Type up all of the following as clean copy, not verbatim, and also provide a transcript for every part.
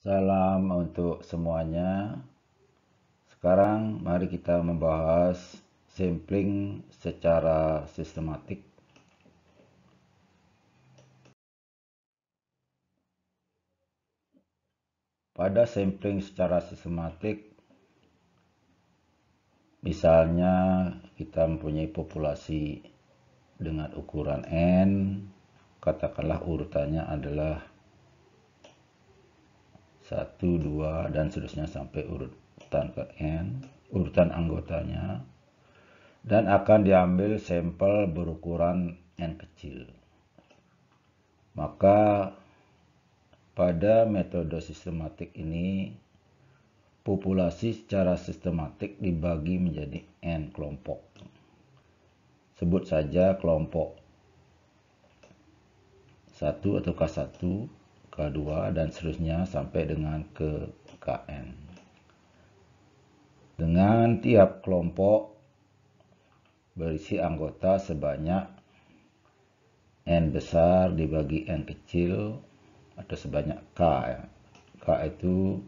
Salam untuk semuanya. Sekarang mari kita membahas sampling secara sistematik. Pada sampling secara sistematik, misalnya kita mempunyai populasi dengan ukuran N, katakanlah urutannya adalah 1, 2, dan seterusnya sampai urutan ke N, urutan anggotanya, dan akan diambil sampel berukuran N kecil. Maka pada metode sistematik ini, populasi secara sistematik dibagi menjadi N kelompok. Sebut saja kelompok 1 atau K1, K2, dan seterusnya sampai dengan ke KN. Dengan tiap kelompok berisi anggota sebanyak N besar dibagi N kecil atau sebanyak K. K itu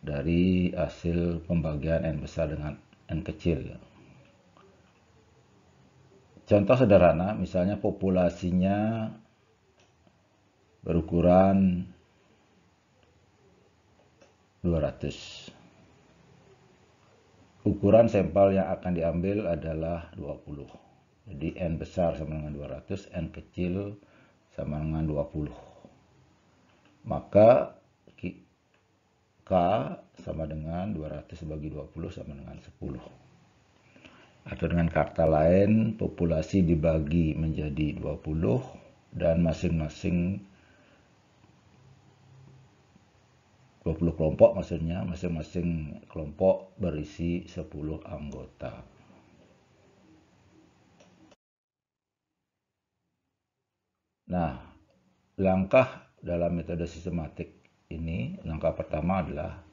dari hasil pembagian N besar dengan N kecil. Contoh sederhana, misalnya populasinya berukuran 200. Ukuran sampel yang akan diambil adalah 20. Jadi N besar sama dengan 200, N kecil sama dengan 20. Maka K sama dengan 200 bagi 20 sama dengan 10. Atau dengan kata lain, populasi dibagi menjadi 20 dan masing-masing 20 kelompok maksudnya, masing-masing kelompok berisi 10 anggota. Nah, langkah dalam metode sistematik ini, langkah pertama adalah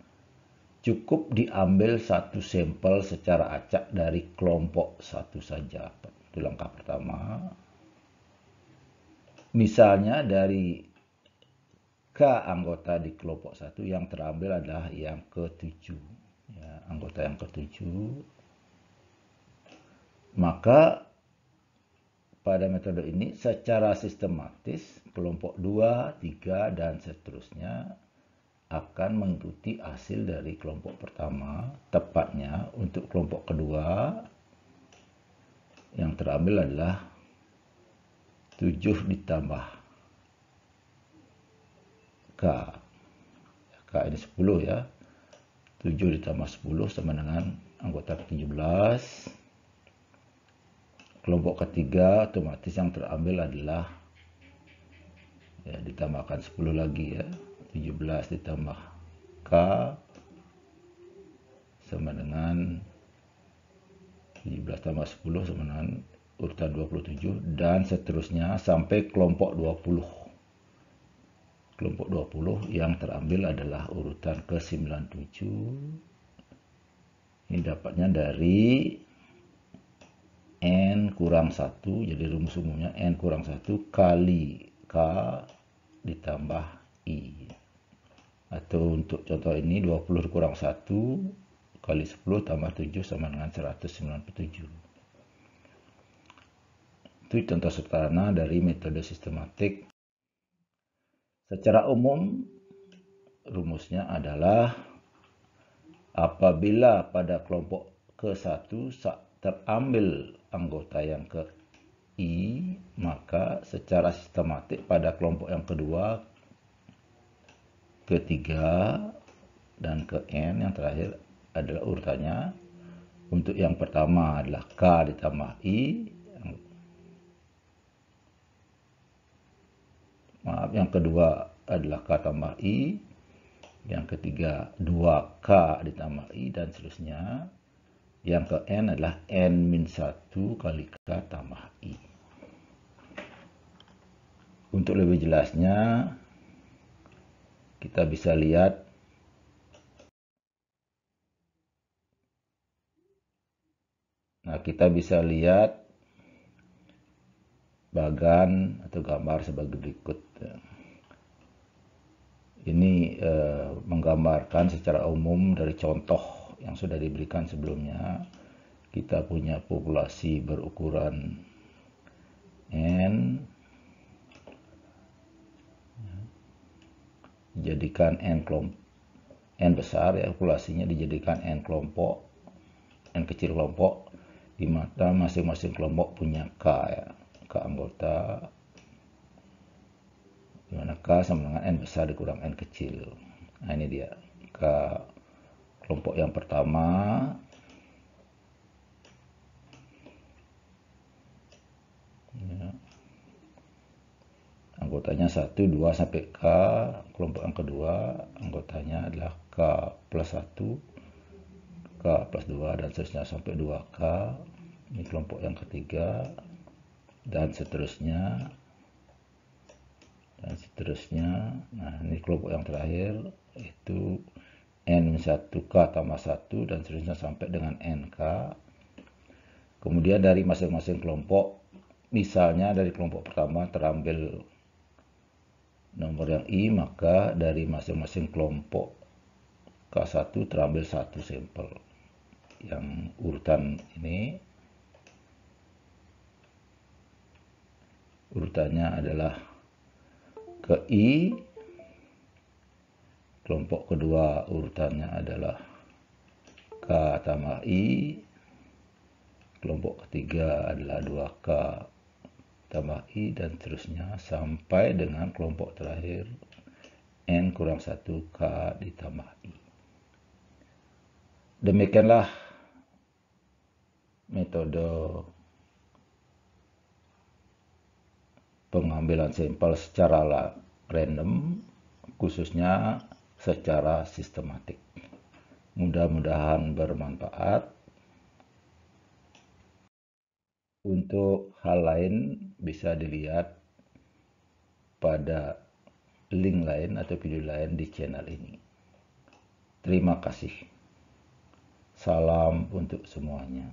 cukup diambil satu sampel secara acak dari kelompok satu saja. Itu langkah pertama. Misalnya dari K anggota di kelompok 1 yang terambil adalah yang ke-7. Ya, anggota yang ke-7. Maka pada metode ini secara sistematis kelompok 2, 3, dan seterusnya akan mengikuti hasil dari kelompok pertama. Tepatnya untuk kelompok kedua yang terambil adalah 7 ditambah K. K ini 10 ya. 7 ditambah 10 sama dengan anggota ke-17. Kelompok ketiga otomatis yang terambil adalah ya, ditambahkan 10 lagi ya. 17 ditambah K sama dengan 17 tambah 10 sama dengan urutan 27 dan seterusnya sampai kelompok 20. Kelompok 20 yang terambil adalah urutan ke-97. Ini dapatnya dari N kurang 1, jadi rumus umumnya N kurang 1 kali K ditambah I. Atau untuk contoh ini 20 kurang 1 kali 10 tambah 7 sama dengan 197. Itu contoh sederhana dari metode sistematik. Secara umum, rumusnya adalah apabila pada kelompok ke-1 terambil anggota yang ke I, maka secara sistematik pada kelompok yang kedua, ketiga, dan ke N yang terakhir adalah urutannya. Untuk yang pertama adalah K ditambah I. Yang kedua adalah K tambah I. Yang ketiga 2K ditambah I dan seterusnya. Yang ke N adalah N-1 kali K tambah I. Untuk lebih jelasnya, kita bisa lihat bagan atau gambar sebagai berikut. Ini menggambarkan secara umum dari contoh yang sudah diberikan sebelumnya. Kita punya populasi berukuran N, dijadikan N besar, ya, populasinya dijadikan N kelompok, N kecil kelompok, di mana masing-masing kelompok punya K, ya, K anggota, di mana K sama dengan N besar dikurang N kecil. Nah, ini dia K kelompok yang pertama, ya, anggotanya 1, 2 sampai K. Kelompok yang kedua anggotanya adalah K plus 1, K plus 2, dan seterusnya sampai 2K. Ini kelompok yang ketiga, dan seterusnya, dan seterusnya. Nah, ini kelompok yang terakhir, itu N1K tambah 1, dan seterusnya sampai dengan NK. Kemudian dari masing-masing kelompok, misalnya dari kelompok pertama terambil nomor yang I, maka dari masing-masing kelompok K1 terambil satu sampel. Yang urutan ini, urutannya adalah ke I, kelompok kedua urutannya adalah K tambah I, kelompok ketiga adalah 2K tambah I, dan seterusnya sampai dengan kelompok terakhir N kurang 1K ditambah I. Demikianlah metode pengambilan sampel secara random, khususnya secara sistematik. Mudah-mudahan bermanfaat. Untuk hal lain bisa dilihat pada link lain atau video lain di channel ini. Terima kasih. Salam untuk semuanya.